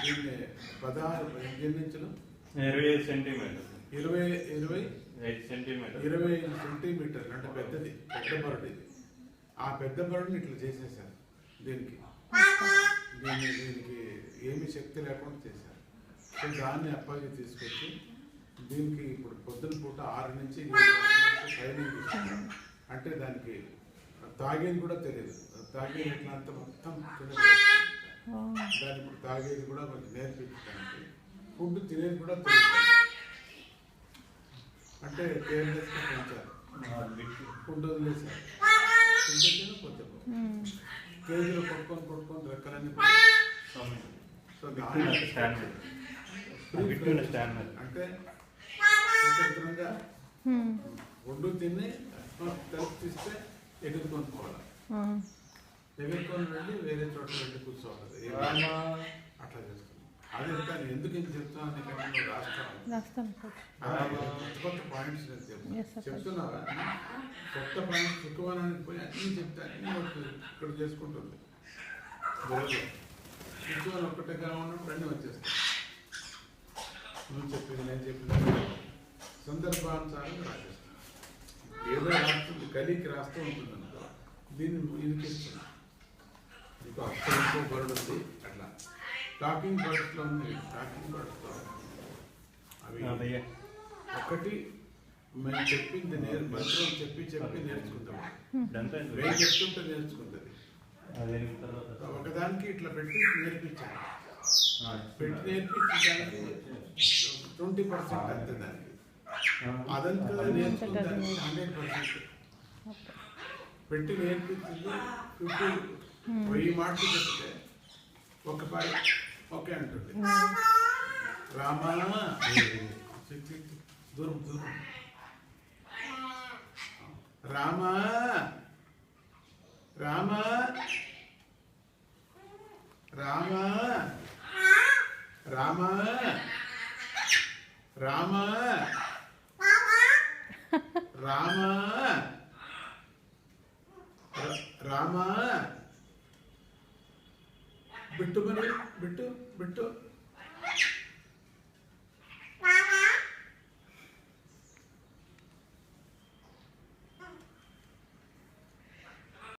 దీన్ని 16 ఇంచులు 25 సెంటీమీటర్ 25 సెంటీమీటర్లు అంటే పెద్దది, పెద్ద బరుడు ఇది. ఆ పెద్ద బరుడుని ఇట్లా చేసేసారు. దీనికి ఏమీ శక్తి లేకుండా చేశారు. సో దాన్ని అప్పాకి తీసుకొచ్చి దీనికి ఇప్పుడు పొద్దున పూట 6 నుంచి 7 ట్రైనింగ్ ఇస్తున్నారు. అంటే దానికి తాగేది కూడా తెలియదు. తాగేది ఎట్లా అంతా మొత్తం దాన్ని ఇప్పుడు తాగేది కూడా కొంచెం నేర్పించడానికి, ఫుడ్ తినేది కూడా తెలియదు. అంటే కేర్లెస్గా పెంచారు, ఫుడ్ వదిలేసారు. కొంచెం కేజీలో కొట్టుకొని రెక్కలన్నీ సో అంటే స్వతంత్రంగా ఒడ్డు తిని తలుపు తీస్తే ఎగురుకొని పోవాలి, ఎగురుకొని వెళ్ళి వేరే చోట వెళ్ళి కూర్చోవాలి. అట్లా చేస్తున్నాం. అది కానీ ఎందుకు ఏం చెప్తున్నాను కొత్త పాయింట్స్ చెప్తున్నావా? కొత్త పాయింట్స్ ఎక్కువనానికి పోయి అన్నీ చెప్తే అన్నీ ఇక్కడ చేసుకుంటుంది. ఎక్కువని ఒక్కటిగా ఉన్నప్పుడు అన్నీ వచ్చేస్తాయి. నువ్వు చెప్పింది నేను చెప్పింది సందర్భానుసారంగా రాసేస్తాను. ఏదో రాస్తుంది, కలికి రాస్తూ ఉంటుంది అనుకో, దీన్ని ఇరికిస్తున్నా. ఇంకో అక్షరం ఇంకో బరుడు ఉంది. అట్లా టాకింగ్ బర్డ్స్లో ఉంది. టాకింగ్ బర్డ్స్లో అవి ఒకటి మేము చెప్పింది మంత్రం చెప్పి నేర్చుకుంటాం. వేరే చెప్తుంటే నేర్చుకుంటుంది. ఒకదానికి ఇట్లా పెట్టి నేర్పించాలి. పెట్టి నేర్పించడానికి 20% అంతే. దానికి అదంతా నేర్చుకుంటానికి 100%. పెట్టి నేర్పించింది 1000 మాటలు చెప్తే ఒక పాయి ఓకే అంటుంది. రామా దూరం రామా రామా రామా రామా రామా రామా రామా